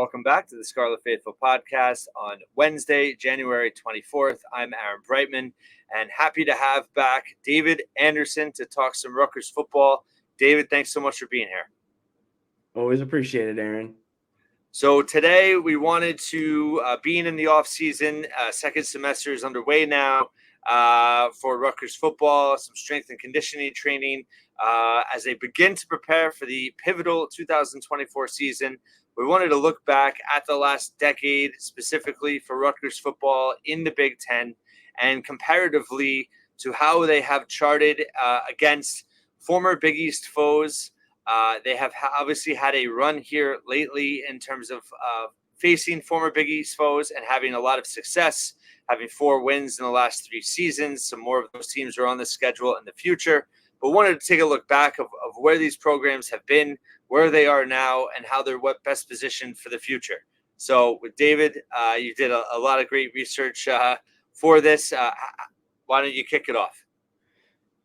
welcome back to the Scarlet Faithful podcast on Wednesday, January 24th. I'm Aaron Brightman, and happy to have back David Anderson to talk some Rutgers football. David, thanks so much for being here. Always appreciate it, Aaron. So today we wanted to, being in the off season, second semester is underway now for Rutgers football, some strength and conditioning training as they begin to prepare for the pivotal 2024 season. We wanted to look back at the last decade, specifically for Rutgers football in the Big Ten, and comparatively to how they have charted against former Big East foes. They have obviously had a run here lately in terms of facing former Big East foes and having a lot of success, having 4 wins in the last 3 seasons. Some more of those teams are on the schedule in the future. But wanted to take a look back of where these programs have been, where they are now, and how they're best positioned for the future. So with David, you did a lot of great research for this. Why don't you kick it off?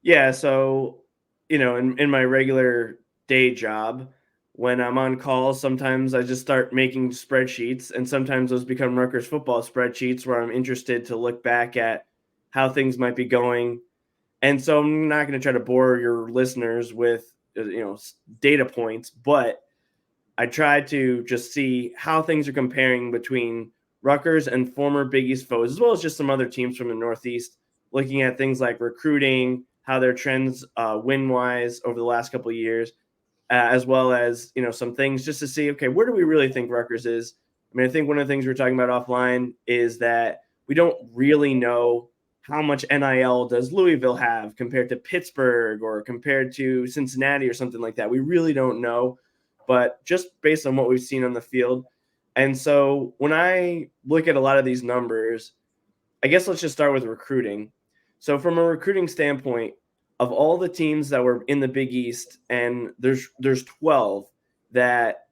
Yeah, so, in my regular day job, when I'm on call, sometimes I just start making spreadsheets, and sometimes those become Rutgers football spreadsheets where I'm interested to look back at how things might be going. And so I'm not going to try to bore your listeners with, data points, but I try to just see how things are comparing between Rutgers and former Big East foes, as well as just some other teams from the Northeast, looking at things like recruiting, how their trends win-wise over the last couple of years, as well as, some things just to see, okay, where do we really think Rutgers is? I mean, I think one of the things we were talking about offline is that we don't really know how much NIL does Louisville have compared to Pittsburgh or compared to Cincinnati or something like that. We really don't know, but just based on what we've seen on the field. And so when I look at a lot of these numbers, I guess let's just start with recruiting. So from a recruiting standpoint, of all the teams that were in the Big East, and there's 12 that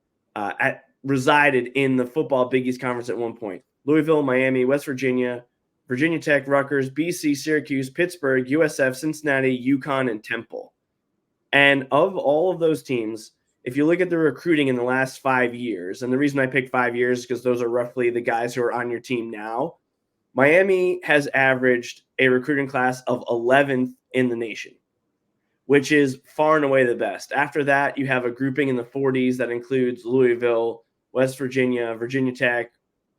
resided in the football Big East Conference at one point: Louisville, Miami, West Virginia, Virginia Tech, Rutgers, BC, Syracuse, Pittsburgh, USF, Cincinnati, UConn, and Temple. And of all of those teams, if you look at the recruiting in the last 5 years, and the reason I picked 5 years is because those are roughly the guys who are on your team now, Miami has averaged a recruiting class of 11th in the nation, which is far and away the best. After that, you have a grouping in the 40s that includes Louisville, West Virginia, Virginia Tech,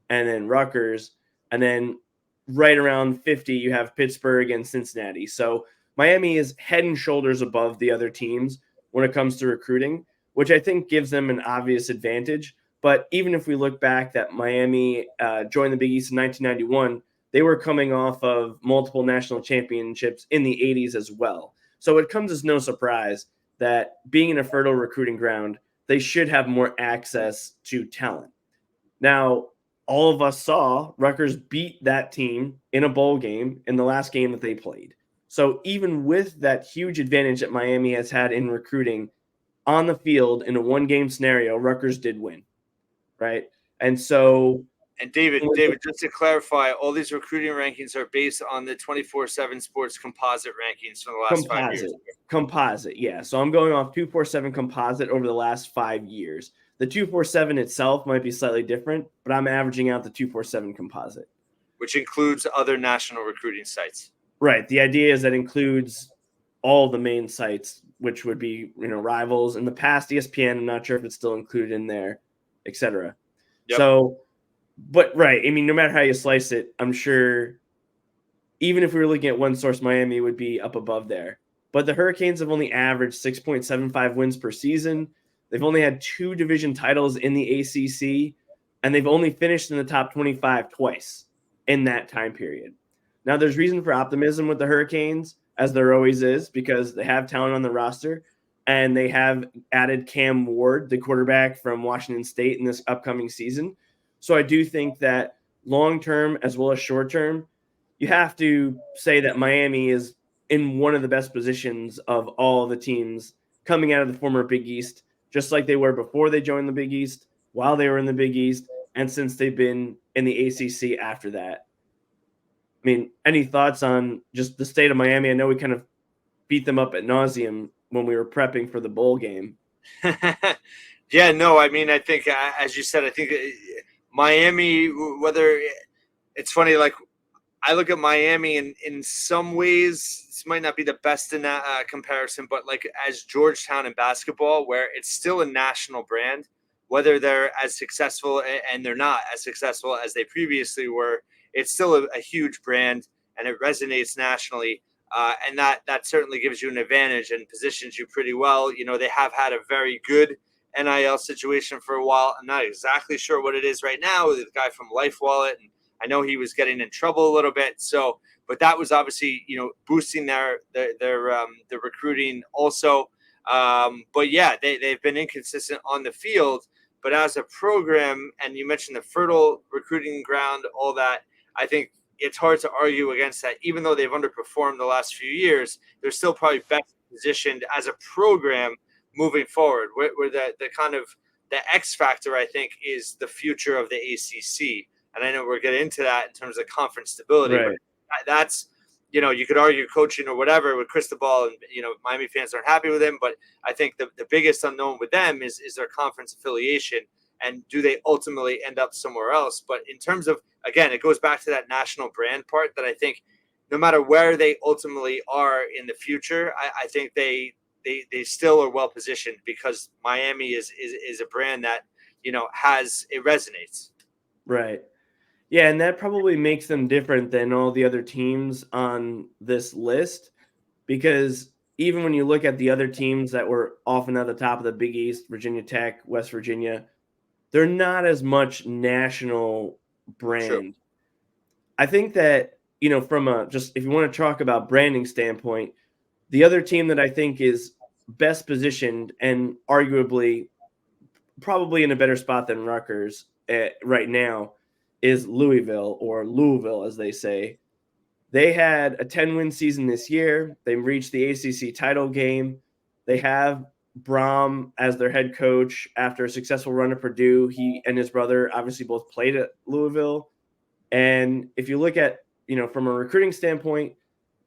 and then Rutgers. And then right around 50, you have Pittsburgh and Cincinnati. So Miami is head and shoulders above the other teams when it comes to recruiting, which I think gives them an obvious advantage. But even if we look back that Miami joined the Big East in 1991, they were coming off of multiple national championships in the 80s as well. So it comes as no surprise that being in a fertile recruiting ground, they should have more access to talent. Now, all of us saw Rutgers beat that team in a bowl game in the last game that they played. So even with that huge advantage that Miami has had in recruiting on the field in a one-game scenario, Rutgers did win, right? And so... And David, just to clarify, all these recruiting rankings are based on the 24/7 Sports composite rankings from the last 5 years. Composite, yeah. So I'm going off 247 composite over the last 5 years. The 247 itself might be slightly different, but I'm averaging out the 247 composite. Which includes other national recruiting sites. Right. The idea is that includes all the main sites, which would be, Rivals. In the past, ESPN, I'm not sure if it's still included in there, et cetera. Yep. So, but right. I mean, no matter how you slice it, I'm sure even if we were looking at one source, Miami would be up above there. But the Hurricanes have only averaged 6.75 wins per season. They've only had 2 division titles in the ACC, and they've only finished in the top 25 twice in that time period. Now, there's reason for optimism with the Hurricanes, as there always is, because they have talent on the roster, and they have added Cam Ward, the quarterback from Washington State, in this upcoming season. So I do think that long-term as well as short-term, you have to say that Miami is in one of the best positions of all the teams coming out of the former Big East, just like they were before they joined the Big East, while they were in the Big East, and since they've been in the ACC after that. I mean, any thoughts on just the state of Miami? I know we kind of beat them up ad nauseum when we were prepping for the bowl game. Yeah, no, I mean, I think, as you said, I think Miami, whether it's funny, like I look at Miami, and in some ways, this might not be the best in that comparison, but like as Georgetown in basketball, where it's still a national brand, whether they're as successful and they're not as successful as they previously were, it's still a huge brand and it resonates nationally. And that certainly gives you an advantage and positions you pretty well. You know, they have had a very good NIL situation for a while. I'm not exactly sure what it is right now with the guy from Life Wallet, and I know he was getting in trouble a little bit. So, but that was obviously, you know, boosting their recruiting also. But yeah, they've been inconsistent on the field. But as a program, and you mentioned the fertile recruiting ground, all that, I think it's hard to argue against that. Even though they've underperformed the last few years, they're still probably best positioned as a program moving forward. Where the kind of the X factor, I think, is the future of the ACC. And I know we're getting into that in terms of conference stability, Right. but that's, you know, you could argue coaching or whatever with Cristobal, and, you know, Miami fans aren't happy with him, but I think the biggest unknown with them is their conference affiliation, and do they ultimately end up somewhere else? But in terms of, again, it goes back to that national brand part that I think no matter where they ultimately are in the future, I think they still are well positioned because Miami is a brand that, you know, it resonates. Right. Yeah, and that probably makes them different than all the other teams on this list, because even when you look at the other teams that were often at the top of the Big East, Virginia Tech, West Virginia, they're not as much national True. brand. I think that, you know, from a just if you want to talk about branding standpoint, the other team that I think is best positioned and arguably probably in a better spot than Rutgers right now is Louisville, or Louisville, as they say. They had a 10-win season this year. They reached the ACC title game. They have Brom as their head coach after a successful run at Purdue. He and his brother obviously both played at Louisville. And if you look at, you know, from a recruiting standpoint,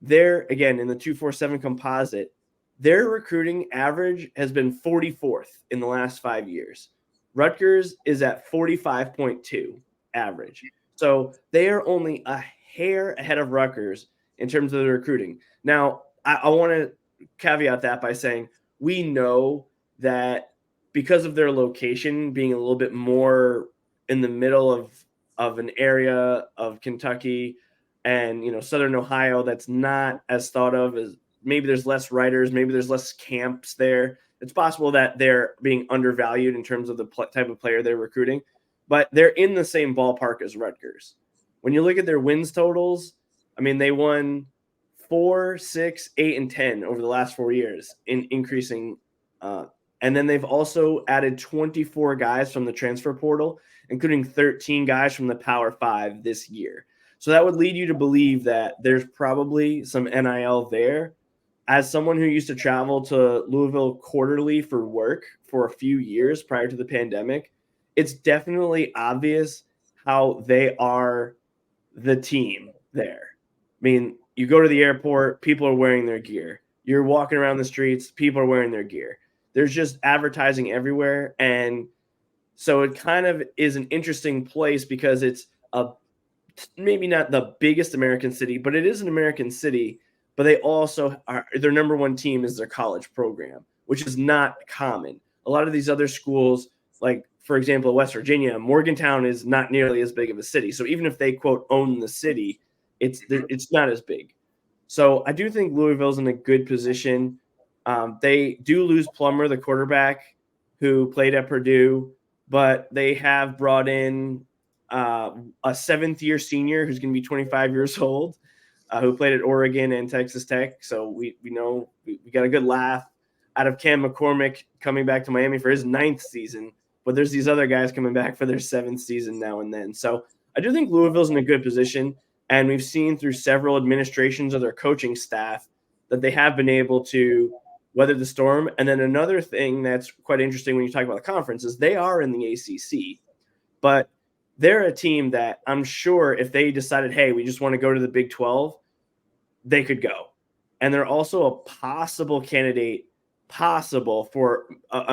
they're, again, in the 247 composite, their recruiting average has been 44th in the last 5 years. Rutgers is at 45.2 average. So they are only a hair ahead of Rutgers in terms of the recruiting. Now, I want to caveat that by saying we know that because of their location being a little bit more in the middle of an area of Kentucky and, you know, Southern Ohio, that's not as thought of as, maybe there's less writers, maybe there's less camps there. It's possible that they're being undervalued in terms of the type of player they're recruiting, but they're in the same ballpark as Rutgers. When you look at their wins totals, I mean, they won 4, 6, 8, and 10 over the last 4 years in increasing. And then they've also added 24 guys from the transfer portal, including 13 guys from the Power 5 this year. So that would lead you to believe that there's probably some NIL there. As someone who used to travel to Louisville quarterly for work for a few years prior to the pandemic, it's definitely obvious how they are the team there. I mean, you go to the airport, people are wearing their gear. You're walking around the streets, people are wearing their gear. There's just advertising everywhere. And so it kind of is an interesting place because it's maybe not the biggest American city, but it is an American city. But they also are, their number one team is their college program, which is not common. A lot of these other schools, like, for example, West Virginia, Morgantown is not nearly as big of a city. So even if they, quote, own the city, it's not as big. So I do think Louisville's in a good position. They do lose Plummer, the quarterback, who played at Purdue, but they have brought in a seventh-year senior who's going to be 25 years old, who played at Oregon and Texas Tech. So we know we got a good laugh out of Cam McCormick coming back to Miami for his 9th season. But there's these other guys coming back for their 7th season now and then. So I do think Louisville's in a good position. And we've seen through several administrations of their coaching staff that they have been able to weather the storm. And then another thing that's quite interesting when you talk about the conference is they are in the ACC, but they're a team that I'm sure if they decided, hey, we just want to go to the Big 12, they could go. And they're also a possible candidate possible for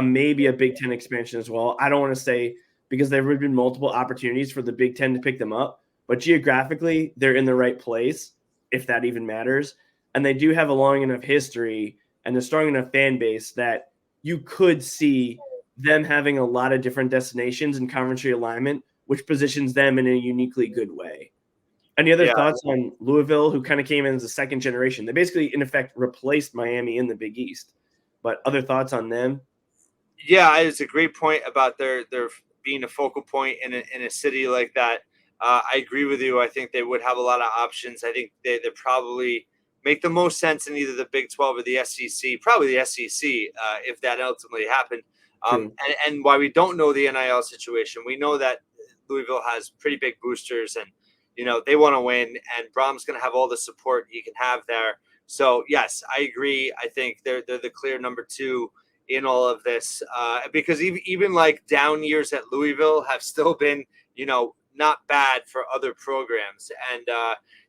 maybe a Big Ten expansion as well. I don't want to say, because there would have been multiple opportunities for the Big Ten to pick them up, but geographically they're in the right place, if that even matters. And they do have a long enough history and a strong enough fan base that you could see them having a lot of different destinations and conference realignment, which positions them in a uniquely good way. Any other Yeah. thoughts on Louisville, who kind of came in as a second generation? They basically, in effect, replaced Miami in the Big East. But other thoughts on them? Yeah, it's a great point about their being a focal point in a city like that. I agree with you. I think they would have a lot of options. I think they probably make the most sense in either the Big 12 or the SEC. Probably the SEC if that ultimately happened. And why we don't know the NIL situation, we know that Louisville has pretty big boosters, and they want to win. And Brahm's going to have all the support he can have there. So yes, I agree. I think they're the clear number two in all of this, because even like down years at Louisville have still been, not bad for other programs. And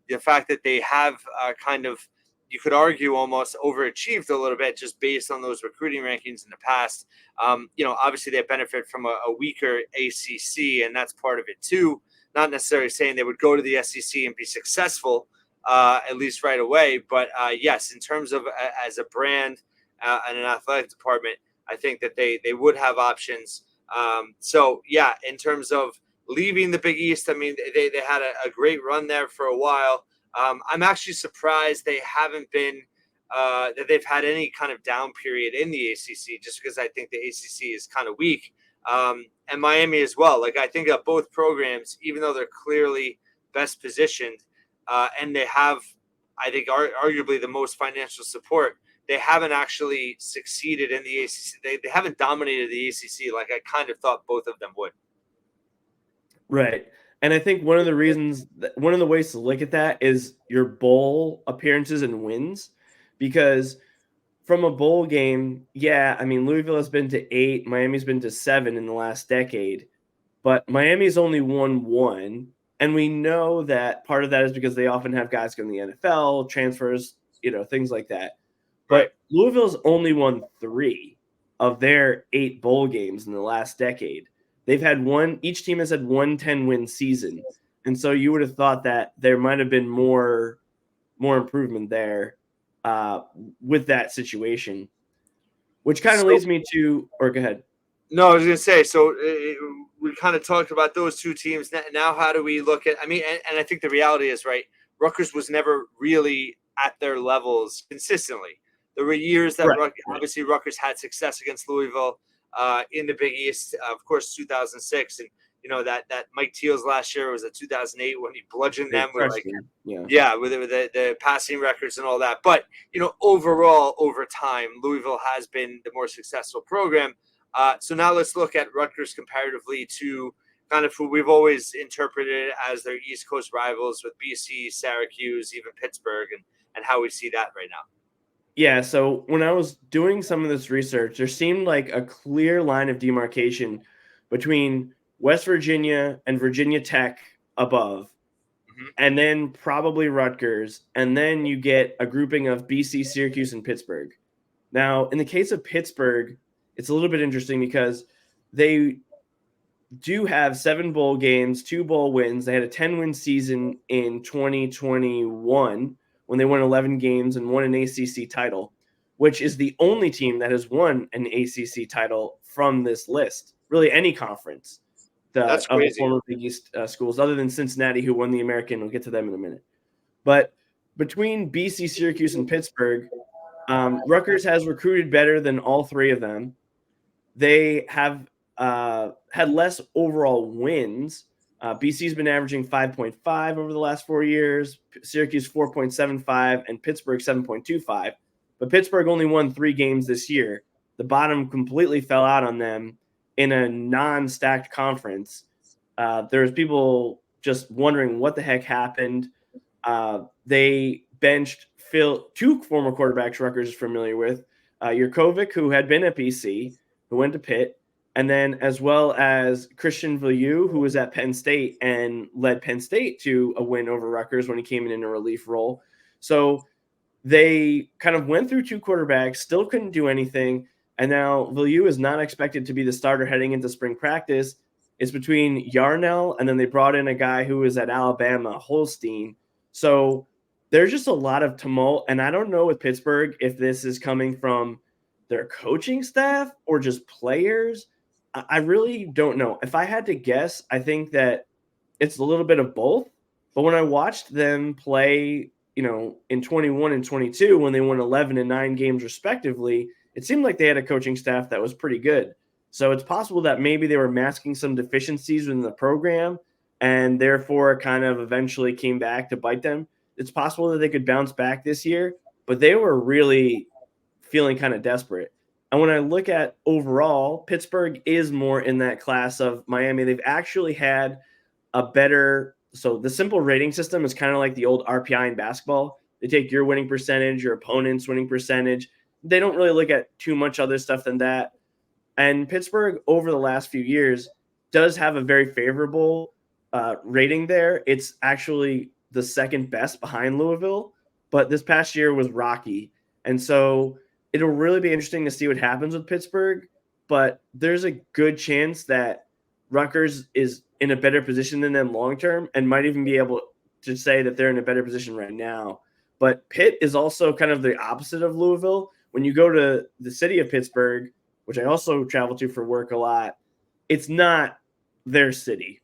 the fact that they have kind of, you could argue, almost overachieved a little bit just based on those recruiting rankings in the past. Obviously they benefit from a weaker ACC, and that's part of it too. Not necessarily saying they would go to the SEC and be successful, at least right away. But yes, in terms of as a brand, and an athletic department, I think that they would have options. So yeah, in terms of leaving the Big East, I mean, they had a great run there for a while. I'm actually surprised they haven't been that they've had any kind of down period in the ACC, just because I think the ACC is kind of weak, and Miami as well. Like, I think that both programs, even though they're clearly best positioned, and they have, I think, arguably the most financial support, they haven't actually succeeded in the ACC. They haven't dominated the ACC like I kind of thought both of them would. Right. And I think one of the ways to look at that is your bowl appearances and wins, because from a bowl game, yeah, I mean, Louisville has been to 8, Miami's been to 7 in the last decade, but Miami's only won 1. And we know that part of that is because they often have guys go in the NFL, transfers, things like that. But Right. Louisville's only won 3 of their 8 bowl games in the last decade. They've had each team has had 1 10-win season. And so you would have thought that there might have been more improvement there with that situation, which kind of leads me to, or go ahead. No, I was going to say, so we kind of talked about those two teams. Now, how do we look at, I mean, and I think the reality is, right, Rutgers was never really at their levels consistently. There were years that obviously Rutgers had success against Louisville in the Big East, of course, 2006. And, that Mike Teal's last year was 2008 when he bludgeoned them with with the passing records and all that. But, overall, over time, Louisville has been the more successful program. So now let's look at Rutgers comparatively to kind of who we've always interpreted as their East Coast rivals with BC, Syracuse, even Pittsburgh, and how we see that right now. Yeah, so when I was doing some of this research, there seemed like a clear line of demarcation between West Virginia and Virginia Tech above, and then probably Rutgers, and then you get a grouping of BC, Syracuse, and Pittsburgh. Now, in the case of Pittsburgh, it's a little bit interesting because they do have 7 bowl games, 2 bowl wins. They had a 10-win season in 2021 when they won 11 games and won an ACC title, which is the only team that has won an ACC title from this list, really any conference. That's of crazy. the former Big East schools, other than Cincinnati, who won the American. We'll get to them in a minute. But between BC, Syracuse, and Pittsburgh, Rutgers has recruited better than all 3 of them. They have had less overall wins. BC's been averaging 5.5 over the last 4 years, Syracuse 4.75, and Pittsburgh 7.25. But Pittsburgh only won 3 games this year. The bottom completely fell out on them in a non-stacked conference. There's people just wondering what the heck happened. They benched 2 former quarterbacks Rutgers is familiar with, Jurkovic, who had been at BC, who went to Pitt, and then as well as Christian Villieu, who was at Penn State and led Penn State to a win over Rutgers when he came in a relief role. So they kind of went through two quarterbacks, still couldn't do anything. And now Villieu is not expected to be the starter heading into spring practice. It's between Yarnell, and then they brought in a guy who was at Alabama, Holstein. So there's just a lot of tumult. And I don't know with Pittsburgh if this is coming from their coaching staff or just players. I really don't know. If I had to guess, I think that it's a little bit of both. But when I watched them play, in 21 and 22, when they won 11 and 9 games respectively, it seemed like they had a coaching staff that was pretty good. So it's possible that maybe they were masking some deficiencies within the program and therefore kind of eventually came back to bite them. It's possible that they could bounce back this year, but they were really feeling kind of desperate. And when I look at overall, Pittsburgh is more in that class of Miami. They've actually had a better, so the simple rating system is kind of like the old RPI in basketball. They take your winning percentage, your opponent's winning percentage. They don't really look at too much other stuff than that. And Pittsburgh, over the last few years, does have a very favorable rating there. It's actually the second best behind Louisville, but this past year was rocky. And so it'll really be interesting to see what happens with Pittsburgh, but there's a good chance that Rutgers is in a better position than them long term and might even be able to say that they're in a better position right now. But Pitt is also kind of the opposite of Louisville. When you go to the city of Pittsburgh, which I also travel to for work a lot, it's not their city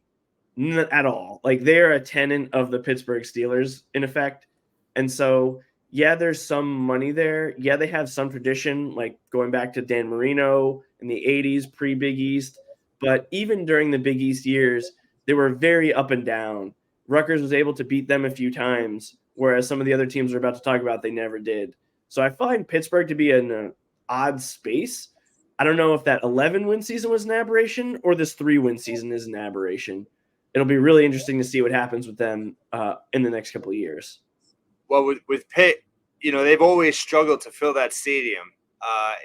at all. Like, they're a tenant of the Pittsburgh Steelers in effect. And so, yeah, there's some money there. Yeah, they have some tradition, like going back to Dan Marino in the 80s, pre-Big East. But even during the Big East years, they were very up and down. Rutgers was able to beat them a few times, whereas some of the other teams we're about to talk about, they never did. So I find Pittsburgh to be in an odd space. I don't know if that 11-win season was an aberration or this 3-win season is an aberration. It'll be really interesting to see what happens with them in the next couple of years. Well, with Pitt, they've always struggled to fill that stadium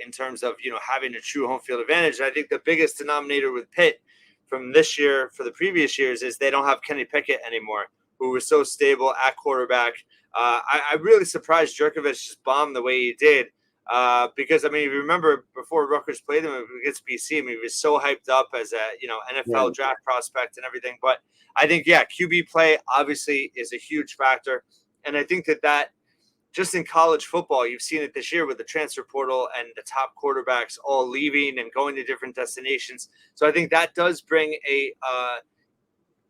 in terms of, having a true home field advantage. And I think the biggest denominator with Pitt from this year for the previous years is they don't have Kenny Pickett anymore, who was so stable at quarterback. I'm really surprised Jerkovich just bombed the way he did. Because, if you remember before Rutgers played him against BC, he was so hyped up as a, NFL draft prospect and everything. But I think, QB play obviously is a huge factor. And I think that just in college football, you've seen it this year with the transfer portal and the top quarterbacks all leaving and going to different destinations. So I think that does bring a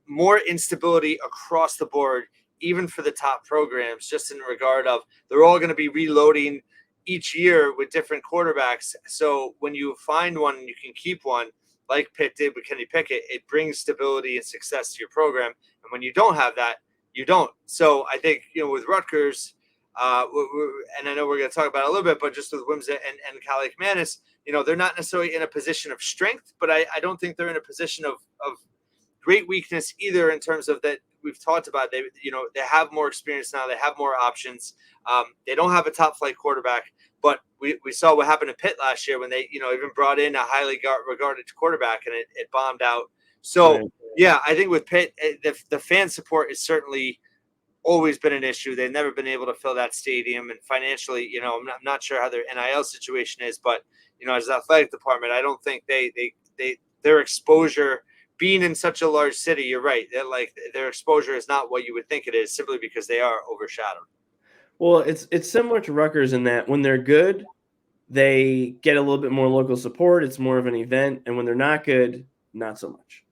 more instability across the board, even for the top programs, just in regard of they're all going to be reloading each year with different quarterbacks. So when you find one and you can keep one, like Pitt did with Kenny Pickett, it brings stability and success to your program. And when you don't have that, you don't. So I think, with Rutgers, and I know we're going to talk about it a little bit, but just with Wimsa and Cali McManus, they're not necessarily in a position of strength, but I don't think they're in a position of great weakness either, in terms of that we've talked about. They have more experience now. They have more options. They don't have a top flight quarterback, but we saw what happened to Pitt last year when they, even brought in a highly regarded quarterback and it bombed out. So, right. Yeah, I think with Pitt, the fan support is certainly always been an issue. They've never been able to fill that stadium, and financially, I'm not sure how their NIL situation is, but as an athletic department, I don't think their exposure, being in such a large city, you're right, that like their exposure is not what you would think it is, simply because they are overshadowed. Well, it's similar to Rutgers in that when they're good, they get a little bit more local support. It's more of an event, and when they're not good, not so much.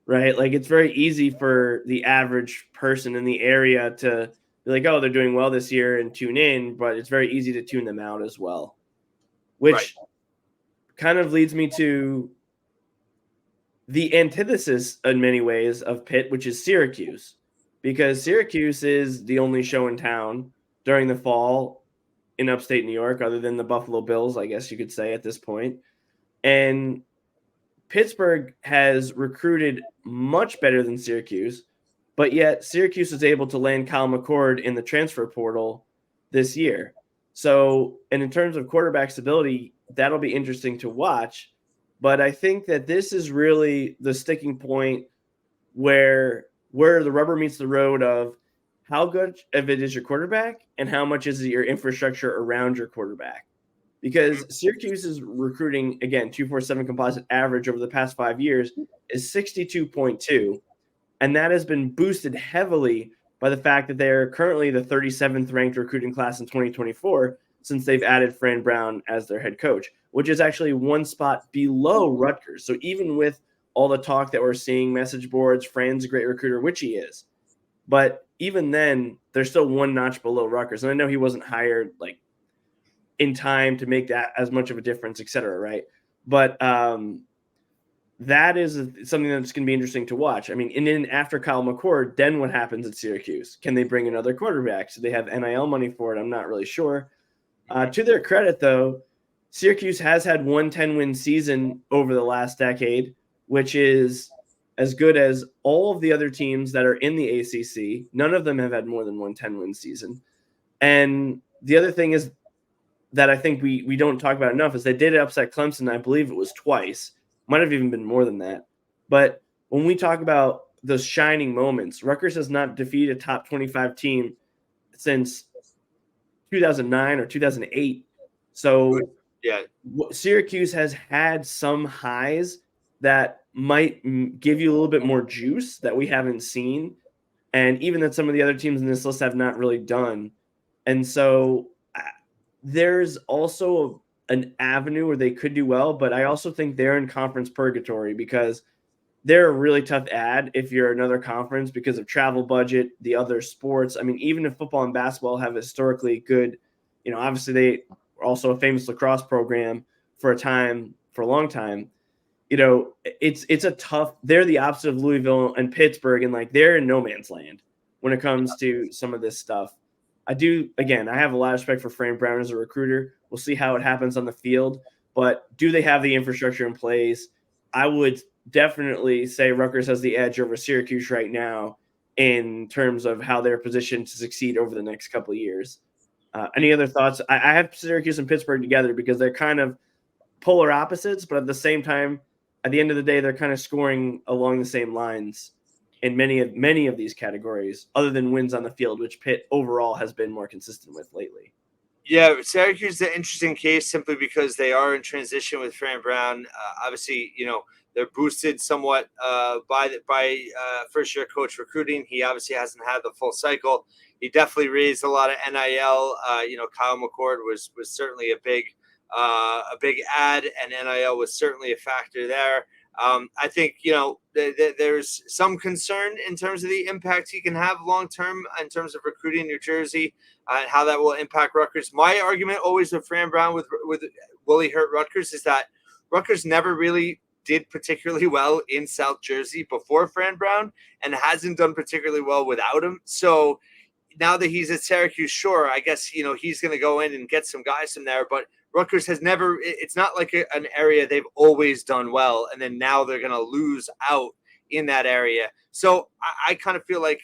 Right? Like, it's very easy for the average person in the area to be like, oh, they're doing well this year, and tune in, but it's very easy to tune them out as well, which kind of leads me to the antithesis in many ways of Pitt, which is Syracuse, because Syracuse is the only show in town during the fall in upstate New York, other than the Buffalo Bills, I guess you could say at this point. And Pittsburgh has recruited much better than Syracuse, but yet Syracuse was able to land Kyle McCord in the transfer portal this year. So, and in terms of quarterback stability, that'll be interesting to watch. But I think that this is really the sticking point where the rubber meets the road of, how good of it is your quarterback and how much is your infrastructure around your quarterback. Because Syracuse's recruiting, again, 247 composite average over the past 5 years is 62.2. And that has been boosted heavily by the fact that they're currently the 37th ranked recruiting class in 2024 since they've added Fran Brown as their head coach, which is actually one spot below Rutgers. So even with all the talk that we're seeing, message boards, Fran's a great recruiter, which he is. But even then, they're still one notch below Rutgers. And I know he wasn't hired like in time to make that as much of a difference, et cetera, right? But that is something that's going to be interesting to watch. I mean, and then after Kyle McCord, then what happens at Syracuse? Can they bring another quarterback? So they have NIL money for it. I'm not really sure. To their credit, though, Syracuse has had one 10-win season over the last decade, which is as good as all of the other teams that are in the ACC. None of them have had more than one 10-win season. And the other thing is that I think we don't talk about enough is they did upset Clemson. I believe it was twice. Might have even been more than that. But when we talk about those shining moments, Rutgers has not defeated a top 25 team since 2009 or 2008. So yeah, Syracuse has had some highs that might give you a little bit more juice that we haven't seen. And even that some of the other teams in this list have not really done. And so there's also an avenue where they could do well, but I also think they're in conference purgatory because they're a really tough ad if you're another conference because of travel budget, the other sports. I mean, even if football and basketball have historically good, obviously they were also a famous lacrosse program for a long time. It's a tough, they're the opposite of Louisville and Pittsburgh, and like they're in no man's land when it comes to some of this stuff. I have a lot of respect for Fran Brown as a recruiter. We'll see how it happens on the field, but do they have the infrastructure in place? I would definitely say Rutgers has the edge over Syracuse right now in terms of how they're positioned to succeed over the next couple of years. Any other thoughts? I have Syracuse and Pittsburgh together because they're kind of polar opposites, but at the same time, at the end of the day, they're kind of scoring along the same lines in many of these categories, other than wins on the field, which Pitt overall has been more consistent with lately. Yeah, Syracuse is an interesting case simply because they are in transition with Fran Brown. Obviously, they're boosted somewhat by first year coach recruiting. He obviously hasn't had the full cycle. He definitely raised a lot of NIL. Kyle McCord was certainly a big ad, and NIL was certainly a factor there. I think there's some concern in terms of the impact he can have long term in terms of recruiting New Jersey and how that will impact Rutgers. My argument always with Fran Brown with will he hurt Rutgers is that Rutgers never really did particularly well in South Jersey before Fran Brown and hasn't done particularly well without him. So now that he's at Syracuse, sure, I guess he's going to go in and get some guys from there, but Rutgers has never, it's not like an area they've always done well, and then now they're going to lose out in that area. So I kind of feel like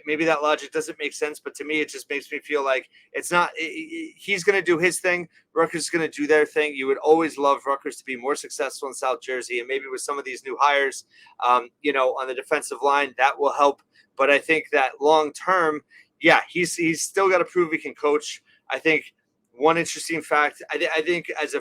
maybe that logic doesn't make sense, but to me, it just makes me feel like it's not, he's going to do his thing. Rutgers is going to do their thing. You would always love Rutgers to be more successful in South Jersey, and maybe with some of these new hires, on the defensive line, that will help. But I think that long term, yeah, he's still got to prove he can coach. I think one interesting fact, I think as a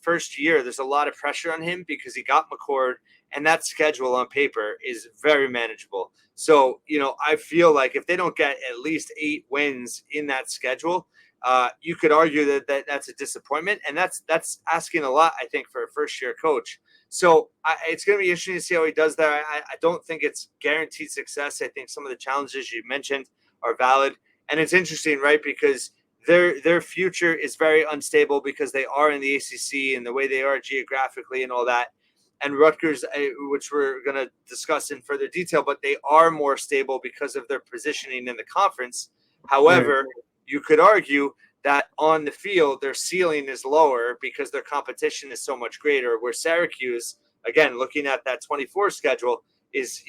first year, there's a lot of pressure on him because he got McCord, and that schedule on paper is very manageable. So, I feel like if they don't get at least 8 wins in that schedule, you could argue that that's a disappointment, and that's asking a lot, I think, for a first-year coach. So it's going to be interesting to see how he does that. I don't think it's guaranteed success. I think some of the challenges you mentioned are valid, and it's interesting, right, because their future is very unstable because they are in the ACC and the way they are geographically and all that. And Rutgers, which we're going to discuss in further detail, but they are more stable because of their positioning in the conference. However, you could argue that on the field, their ceiling is lower because their competition is so much greater, where Syracuse, again, looking at that 24 schedule, is,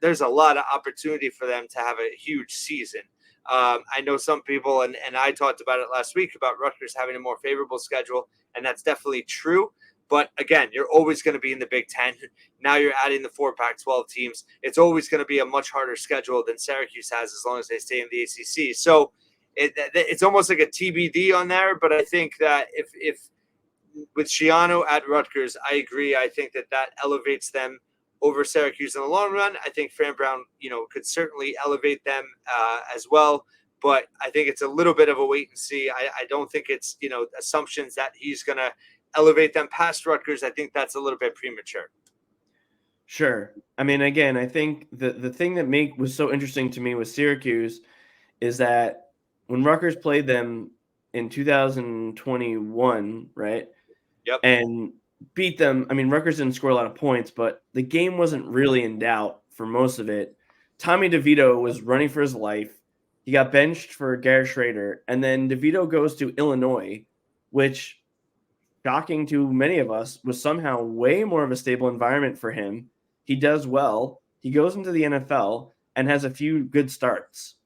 there's a lot of opportunity for them to have a huge season. I know some people, and I talked about it last week, about Rutgers having a more favorable schedule, and that's definitely true. But again, you're always going to be in the Big Ten. Now you're adding the 4 Pac-12 teams. It's always going to be a much harder schedule than Syracuse has as long as they stay in the ACC. So it's almost like a TBD on there. But I think that if with Schiano at Rutgers, I agree. I think that elevates them over Syracuse in the long run. I think Fran Brown, could certainly elevate them as well. But I think it's a little bit of a wait and see. I don't think it's, assumptions that he's going to elevate them past Rutgers. I think that's a little bit premature. Sure. I mean, again, I think the thing that was so interesting to me with Syracuse is that when Rutgers played them in 2021, right? Yep. And beat them. I mean, Rutgers didn't score a lot of points, but the game wasn't really in doubt for most of it. Tommy DeVito was running for his life. He got benched for Garrett Schrader, and then DeVito goes to Illinois, which, shocking to many of us, was somehow way more of a stable environment for him. He does well. He goes into the NFL and has a few good starts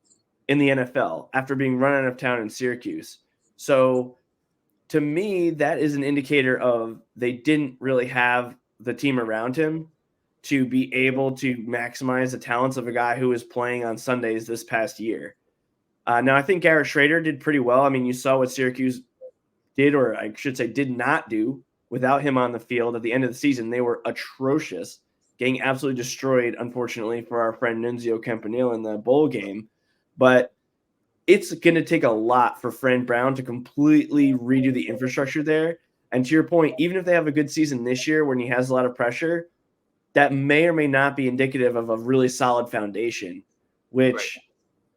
in the NFL after being run out of town in Syracuse. So to me, that is an indicator of they didn't really have the team around him to be able to maximize the talents of a guy who was playing on Sundays this past year. Now, I think Garrett Schrader did pretty well. I mean, you saw what Syracuse did, or I should say did not do, without him on the field at the end of the season. They were atrocious, getting absolutely destroyed, unfortunately, for our friend Nunzio Campanile in the bowl game. But it's going to take a lot for Fran Brown to completely redo the infrastructure there. And to your point, even if they have a good season this year when he has a lot of pressure, that may or may not be indicative of a really solid foundation, which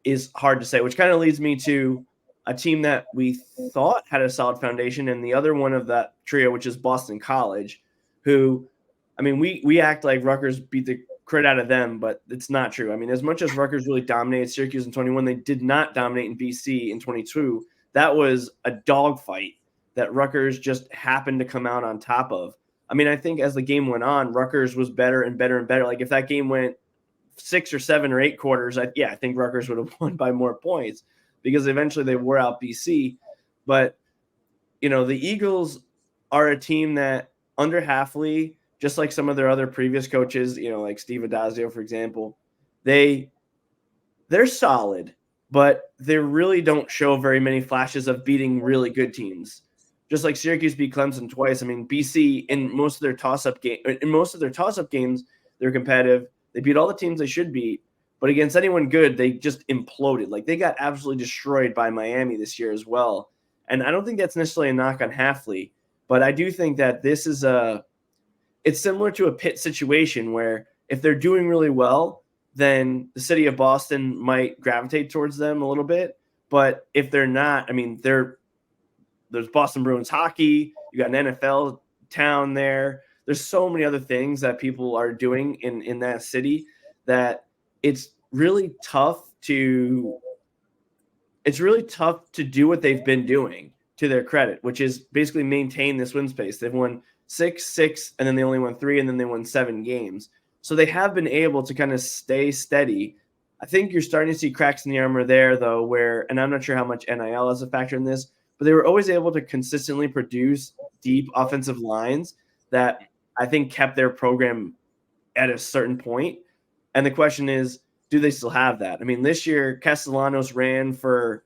is hard to say, which kind of leads me to a team that we thought had a solid foundation, and the other one of that trio, which is Boston College, who, I mean, we act like Rutgers beat the credit out of them, but it's not true. I mean, as much as Rutgers really dominated Syracuse in 21, they did not dominate in BC in 22. That was a dogfight that Rutgers just happened to come out on top of. I mean, I think as the game went on, Rutgers was better and better and better. Like if that game went 6 or 7 or 8 quarters, I think Rutgers would have won by more points because eventually they wore out BC. But, the Eagles are a team that under Hafley, just like some of their other previous coaches, like Steve Adazio, for example, they're solid, but they really don't show very many flashes of beating really good teams. Just like Syracuse beat Clemson twice. I mean, BC in most of their toss-up games, they're competitive. They beat all the teams they should beat, but against anyone good, they just imploded. Like they got absolutely destroyed by Miami this year as well. And I don't think that's necessarily a knock on Hafley, but I do think that this is it's similar to a Pitt situation where if they're doing really well, then the city of Boston might gravitate towards them a little bit. But if they're not, I mean, there's Boston Bruins hockey. You got an NFL town there. There's so many other things that people are doing in that city that it's really tough to do what they've been doing to their credit, which is basically maintain this win space. They've won 6, and then they only won 3, and then they won 7 games. So they have been able to kind of stay steady. I think you're starting to see cracks in the armor there, though, and I'm not sure how much NIL is a factor in this, but they were always able to consistently produce deep offensive lines that I think kept their program at a certain point. And the question is, do they still have that? I mean, this year, Castellanos ran for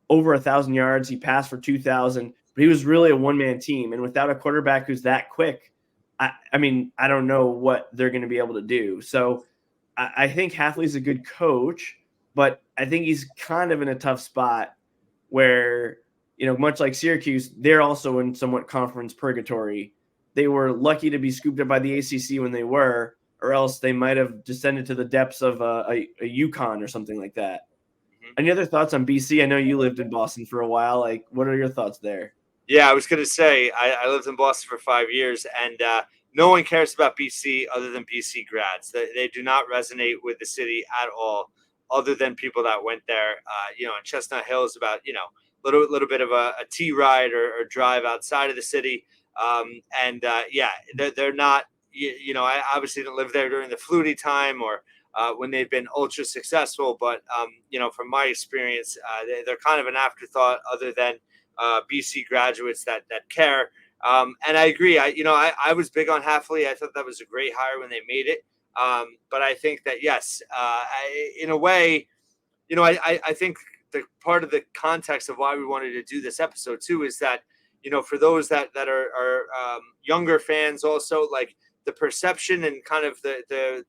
over 1,000 yards. He passed for 2,000, but he was really a one-man team. And without a quarterback who's that quick, I mean, I don't know what they're going to be able to do. So I think Hafley's a good coach, but I think he's kind of in a tough spot where, much like Syracuse, they're also in somewhat conference purgatory. They were lucky to be scooped up by the ACC when they were, or else they might have descended to the depths of a UConn or something like that. Mm-hmm. Any other thoughts on BC? I know you lived in Boston for a while. Like, what are your thoughts there? Yeah, I was going to say, I lived in Boston for 5 years, and no one cares about BC other than BC grads. They do not resonate with the city at all, other than people that went there. And Chestnut Hill is about, little bit of a T ride or drive outside of the city. They're not, I obviously didn't live there during the Flutie time or when they've been ultra successful. But, from my experience, they're kind of an afterthought other than BC graduates that care. And I agree. I was big on Halfley. I thought that was a great hire when they made it. But I think that, yes, in a way, I think the part of the context of why we wanted to do this episode too is that, for those that are younger fans also, like the perception and kind of the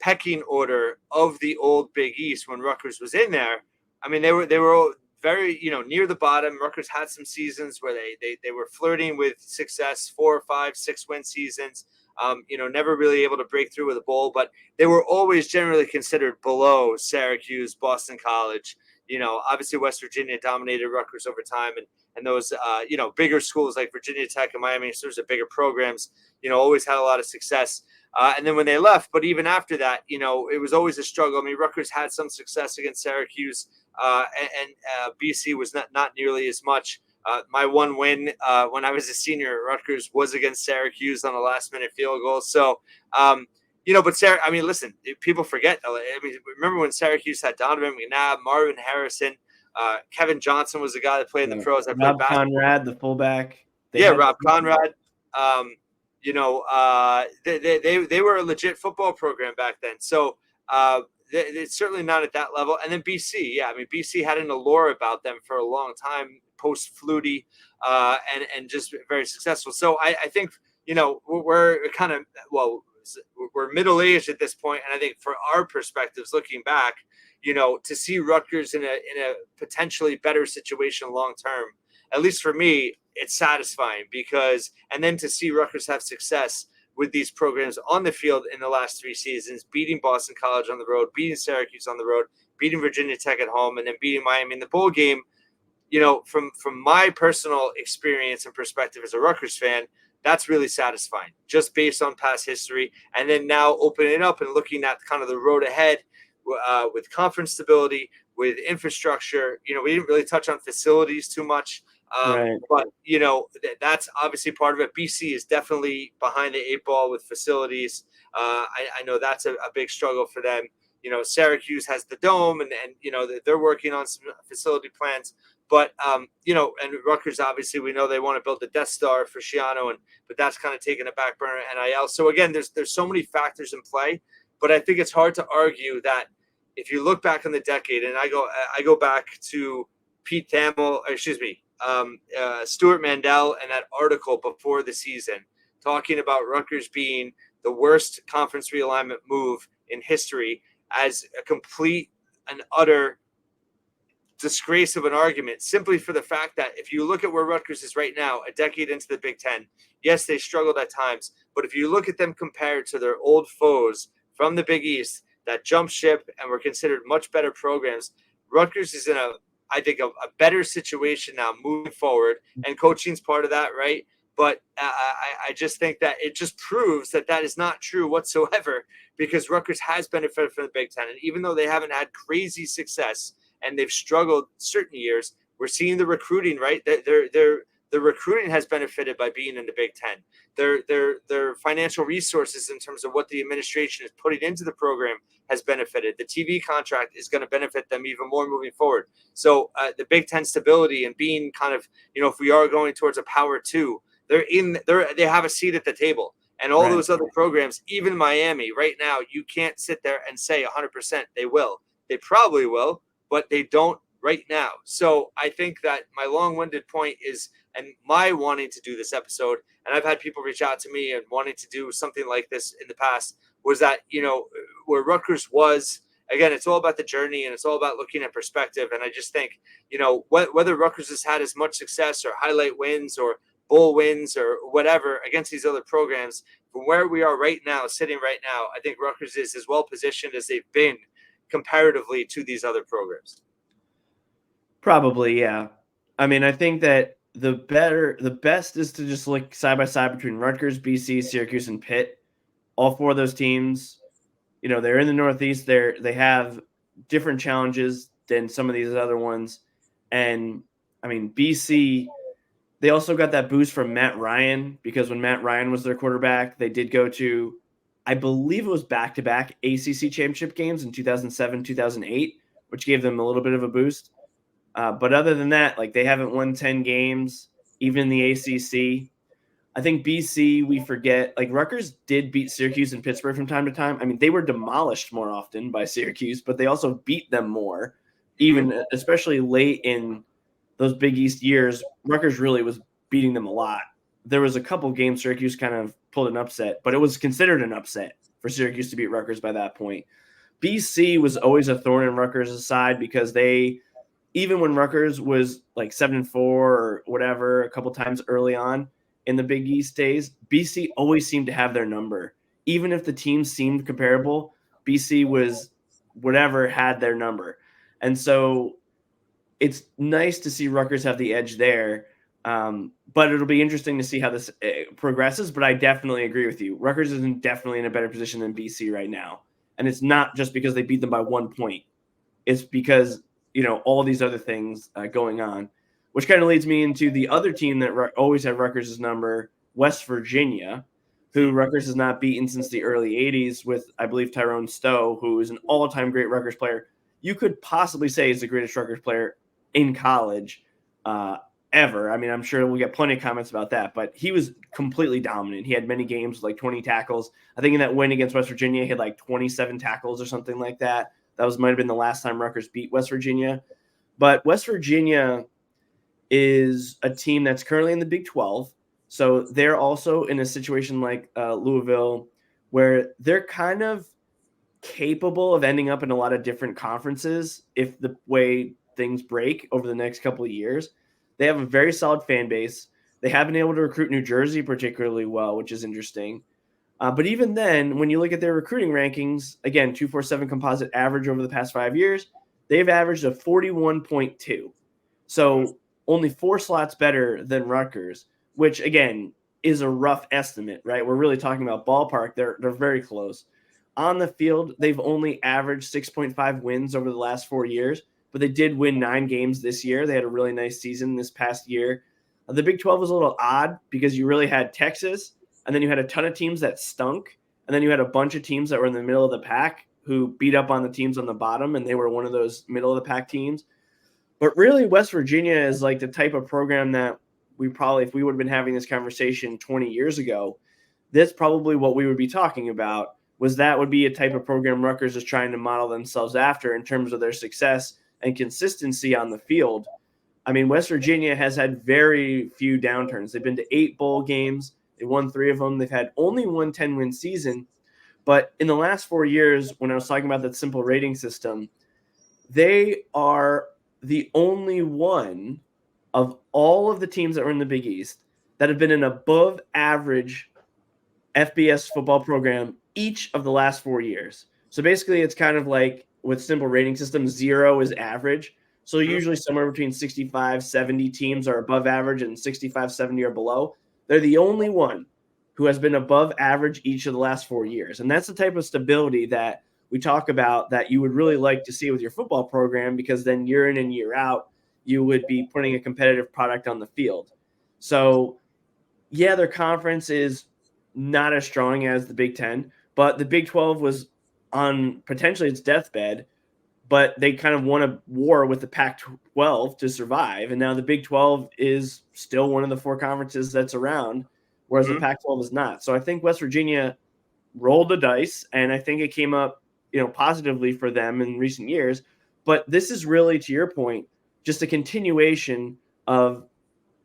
pecking order of the old Big East when Rutgers was in there. I mean, they were all very, near the bottom. Rutgers had some seasons where they were flirting with success, 4, 5, 6 win seasons. Never really able to break through with a bowl, but they were always generally considered below Syracuse, Boston College. Obviously West Virginia dominated Rutgers over time, and those bigger schools like Virginia Tech and Miami, so there's bigger programs, always had a lot of success. And then when they left, but even after that, it was always a struggle. I mean, Rutgers had some success against Syracuse, and BC was not nearly as much. My one win when I was a senior at Rutgers was against Syracuse on a last-minute field goal. So, but listen, people forget. I mean, remember when Syracuse had Donovan McNabb, Marvin Harrison, Kevin Johnson was the guy that played in the pros. Rob Conrad, the fullback. Rob Conrad. They were a legit football program back then. So it's certainly not at that level. And then BC, BC had an allure about them for a long time, post Flutie, and just very successful. So I think we're kind of we're middle aged at this point, and I think for our perspectives, looking back, to see Rutgers in a potentially better situation long term, at least for me, it's satisfying and then to see Rutgers have success with these programs on the field in the last 3 seasons, beating Boston College on the road, beating Syracuse on the road, beating Virginia Tech at home, and then beating Miami in the bowl game. From my personal experience and perspective as a Rutgers fan, that's really satisfying, just based on past history. And then now opening it up and looking at kind of the road ahead with conference stability, with infrastructure. We didn't really touch on facilities too much. Right. But, that's obviously part of it. BC is definitely behind the 8 ball with facilities. I know that's a big struggle for them. Syracuse has the dome and they're working on some facility plans. But, and Rutgers, obviously, we know they want to build the Death Star for Schiano, but that's kind of taken a back burner NIL. So, again, there's so many factors in play. But I think it's hard to argue that if you look back on the decade, and I go back to Stuart Mandel and that article before the season talking about Rutgers being the worst conference realignment move in history as a complete and utter disgrace of an argument, simply for the fact that if you look at where Rutgers is right now, a decade into the Big Ten, yes, they struggled at times, but if you look at them compared to their old foes from the Big East that jumped ship and were considered much better programs, Rutgers is in a better situation now moving forward, and coaching's part of that, right? But I just think that it just proves that is not true whatsoever, because Rutgers has benefited from the Big Ten, and even though they haven't had crazy success and they've struggled certain years, we're seeing the recruiting, right? The recruiting has benefited by being in the Big Ten. Their financial resources in terms of what the administration is putting into the program has benefited. The TV contract is going to benefit them even more moving forward. So the Big Ten stability and being kind of, if we are going towards a Power 2, they have a seat at the table. And all those other programs, even Miami, right now, you can't sit there and say 100% they will. They probably will, but they don't right now. So I think that my long-winded point is, and my wanting to do this episode, and I've had people reach out to me and wanting to do something like this in the past, was that, where Rutgers was, again, it's all about the journey and it's all about looking at perspective. And I just think, whether Rutgers has had as much success or highlight wins or bowl wins or whatever against these other programs, from where we are right now, sitting right now, I think Rutgers is as well positioned as they've been comparatively to these other programs. Probably, yeah. I mean, I think that the best is to just look side by side between Rutgers, BC, Syracuse, and Pitt. All 4 of those teams, they're in the Northeast. They have different challenges than some of these other ones. And I mean, BC, they also got that boost from Matt Ryan, because when Matt Ryan was their quarterback, they did go to, I believe it was back-to-back ACC championship games in 2007, 2008, which gave them a little bit of a boost. But other than that, like, they haven't won 10 games. even in the ACC. I think BC, we forget, like Rutgers did beat Syracuse and Pittsburgh from time to time. I mean, they were demolished more often by Syracuse, but they also beat them more, even especially late in those Big East years. Rutgers really was beating them a lot. There was a couple games Syracuse kind of pulled an upset, but it was considered an upset for Syracuse to beat Rutgers by that point. BC was always a thorn in Rutgers' side because they, even when Rutgers was like 7-4 or whatever, a couple times early on in the Big East days, BC always seemed to have their number. Even if the teams seemed comparable, BC was whatever had their number. And so it's nice to see Rutgers have the edge there. But it'll be interesting to see how this progresses. But I definitely agree with you. Rutgers is definitely in a better position than BC right now. And it's not just because they beat them by 1 point. It's because, all these other things going on, which kind of leads me into the other team that always had Rutgers' number, West Virginia, who Rutgers has not beaten since the early 80s with, I believe, Tyrone Stowe, who is an all-time great Rutgers player. You could possibly say he's the greatest Rutgers player in college ever. I mean, I'm sure we'll get plenty of comments about that, but he was completely dominant. He had many games with like 20 tackles. I think in that win against West Virginia, he had like 27 tackles or something like that. That might have been the last time Rutgers beat West Virginia. But West Virginia is a team that's currently in the Big 12. So they're also in a situation like Louisville, where they're kind of capable of ending up in a lot of different conferences if the way things break over the next couple of years. They have a very solid fan base. They have been able to recruit New Jersey particularly well, which is interesting. But even then, when you look at their recruiting rankings, again, 247 composite average over the past 5 years, they've averaged a 41.2. So only 4 slots better than Rutgers, which, again, is a rough estimate, right? We're really talking about ballpark. They're very close. On the field, they've only averaged 6.5 wins over the last 4 years, but they did win 9 games this year. They had a really nice season this past year. The Big 12 was a little odd because you really had Texas, and then you had a ton of teams that stunk, and then you had a bunch of teams that were in the middle of the pack who beat up on the teams on the bottom, and they were one of those middle of the pack teams. But really, West Virginia is like the type of program that we probably, if we would have been having this conversation 20 years ago, that's probably what we would be talking about, was that would be a type of program Rutgers is trying to model themselves after in terms of their success and consistency on the field. I mean, West Virginia has had very few downturns. They've been to 8 bowl games. They won 3 of them. They've had only one 10-win season. But in the last 4 years, when I was talking about that simple rating system, they are the only one of all of the teams that were in the Big East that have been an above average FBS football program each of the last 4 years. So basically, it's kind of like with simple rating system, 0 is average. So usually somewhere between 65, 70 teams are above average and 65, 70 are below. They're the only one who has been above average each of the last 4 years. And that's the type of stability that we talk about that you would really like to see with your football program, because then year in and year out, you would be putting a competitive product on the field. So, yeah, their conference is not as strong as the Big Ten, but the Big 12 was on potentially its deathbed, but they kind of won a war with the Pac-12 to survive. And now the Big 12 is still one of the 4 conferences that's around, whereas the Pac-12 is not. So I think West Virginia rolled the dice, and I think it came up, positively for them in recent years. But this is really, to your point, just a continuation of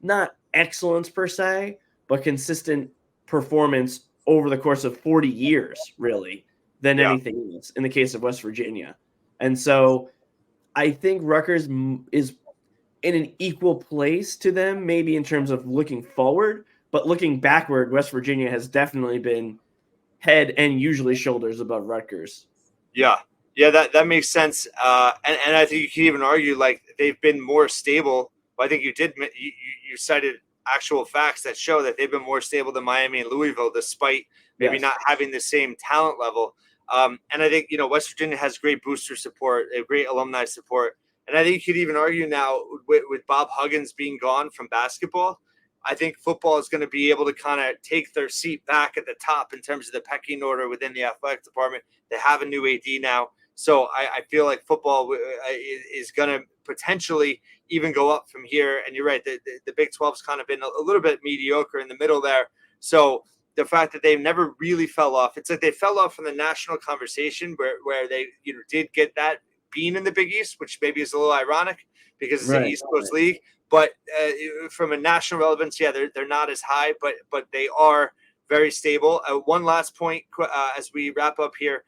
not excellence per se, but consistent performance over the course of 40 years, really, than anything else in the case of West Virginia. And so I think Rutgers is in an equal place to them, maybe in terms of looking forward, but looking backward, West Virginia has definitely been head and usually shoulders above Rutgers. Yeah, that makes sense. And I think you can even argue like they've been more stable. I think you cited actual facts that show that they've been more stable than Miami and Louisville, despite maybe not having the same talent level. And I think, West Virginia has great booster support, great alumni support. And I think you could even argue now with Bob Huggins being gone from basketball, I think football is going to be able to kind of take their seat back at the top in terms of the pecking order within the athletic department. They have a new AD now. So I feel like football is going to potentially even go up from here. And you're right, the Big 12's kind of been a little bit mediocre in the middle there. So the fact that they've never really fell off, it's like they fell off from the national conversation where they did get that being in the Big East, which maybe is a little ironic because it's an East Coast league. But from a national relevance, yeah, they're not as high, but they are very stable. One last point as we wrap up here.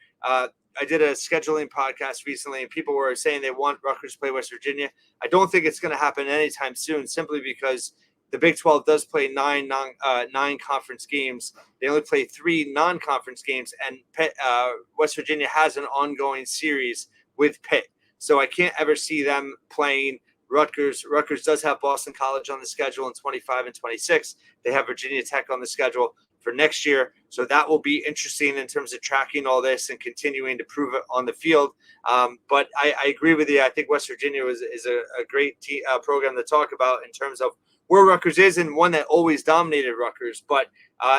I did a scheduling podcast recently, and people were saying they want Rutgers to play West Virginia. I don't think it's going to happen anytime soon, simply because the Big 12 does play nine conference games. They only play 3 non-conference games, and West Virginia has an ongoing series with Pitt. So I can't ever see them playing Rutgers. Rutgers does have Boston College on the schedule in 25 and 26. They have Virginia Tech on the schedule for next year. So that will be interesting in terms of tracking all this and continuing to prove it on the field. But I agree with you. I think West Virginia is a great program to talk about in terms of where Rutgers is, and one that always dominated Rutgers. But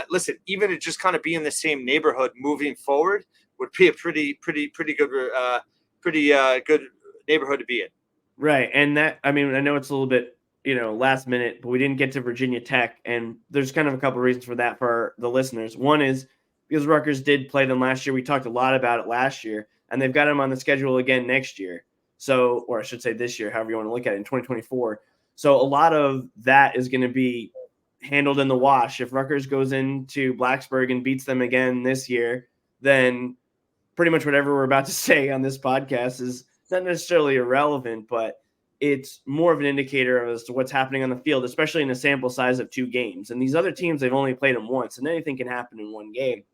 listen, even to just kind of be in the same neighborhood moving forward would be a pretty good good neighborhood to be in. Right. And that, I mean, I know it's a little bit, last minute, but we didn't get to Virginia Tech. And there's kind of a couple of reasons for that for the listeners. One is because Rutgers did play them last year. We talked a lot about it last year, and they've got them on the schedule again next year. So, or I should say this year, however you want to look at it, in 2024. So a lot of that is going to be handled in the wash. If Rutgers goes into Blacksburg and beats them again this year, then pretty much whatever we're about to say on this podcast is not necessarily irrelevant, but it's more of an indicator as to what's happening on the field, especially in a sample size of 2 games. And these other teams, they've only played them once, and anything can happen in one game.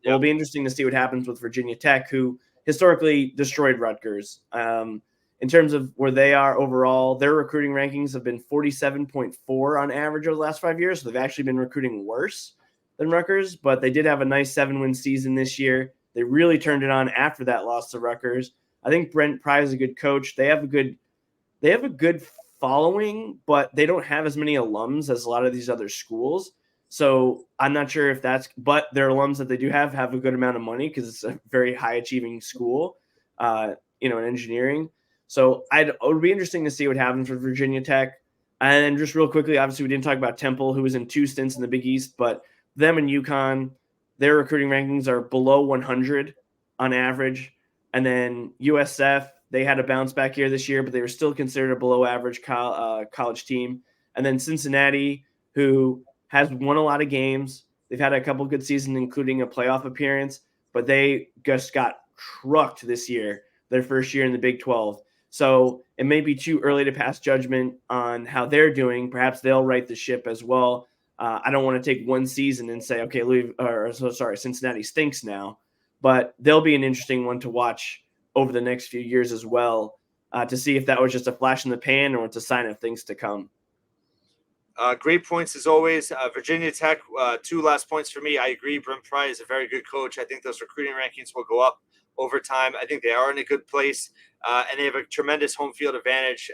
Yep. It'll be interesting to see what happens with Virginia Tech, who historically destroyed Rutgers. In terms of where they are overall, their recruiting rankings have been 47.4 on average over the last 5 years. So they've actually been recruiting worse than Rutgers, but they did have a nice 7-win season this year. They really turned it on after that loss to Rutgers. I think Brent Pry is a good coach. They have a good following, but they don't have as many alums as a lot of these other schools. So I'm not sure if but their alums that they do have a good amount of money because it's a very high achieving school, in engineering. So it would be interesting to see what happens with Virginia Tech. And just real quickly, obviously we didn't talk about Temple, who was in 2 stints in the Big East, but them and UConn, their recruiting rankings are below 100 on average. And then USF, they had a bounce back year this year, but they were still considered a below average college team. And then Cincinnati, who has won a lot of games. They've had a couple good seasons, including a playoff appearance, but they just got trucked this year, their first year in the Big 12. So it may be too early to pass judgment on how they're doing. Perhaps they'll right the ship as well. I don't want to take one season and say, okay, Cincinnati stinks now. But they'll be an interesting one to watch over the next few years as well, to see if that was just a flash in the pan or it's a sign of things to come. Great points as always. Virginia Tech, 2 last points for me. I agree. Brent Pry is a very good coach. I think those recruiting rankings will go up over time. I think they are in a good place, and they have a tremendous home field advantage.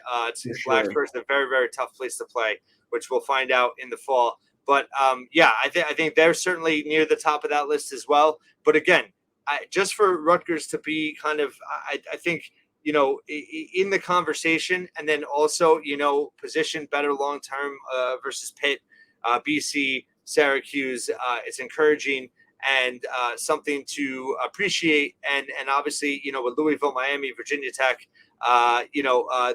Blacksburg's a very, very tough place to play, which we'll find out in the fall. But I think they're certainly near the top of that list as well. But again, just for Rutgers to be kind of, I think, in the conversation, and then also, position better long-term versus Pitt, BC, Syracuse, it's encouraging and something to appreciate. And obviously, with Louisville, Miami, Virginia Tech,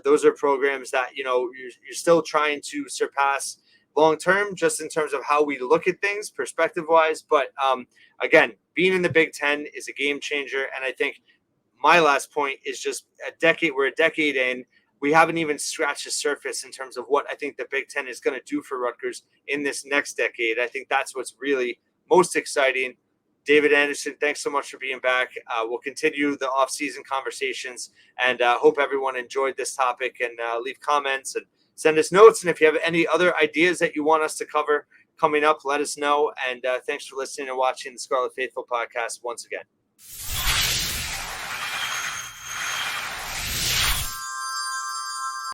those are programs that, you're still trying to surpass long-term, just in terms of how we look at things perspective-wise. But again, being in the Big Ten is a game changer. And I think my last point is just we're a decade in. We haven't even scratched the surface in terms of what I think the Big Ten is going to do for Rutgers in this next decade. I think that's what's really most exciting. David Anderson, thanks so much for being back. We'll continue the off-season conversations, and hope everyone enjoyed this topic, and leave comments and send us notes. And if you have any other ideas that you want us to cover coming up, let us know. And thanks for listening and watching the Scarlet Faithful podcast once again.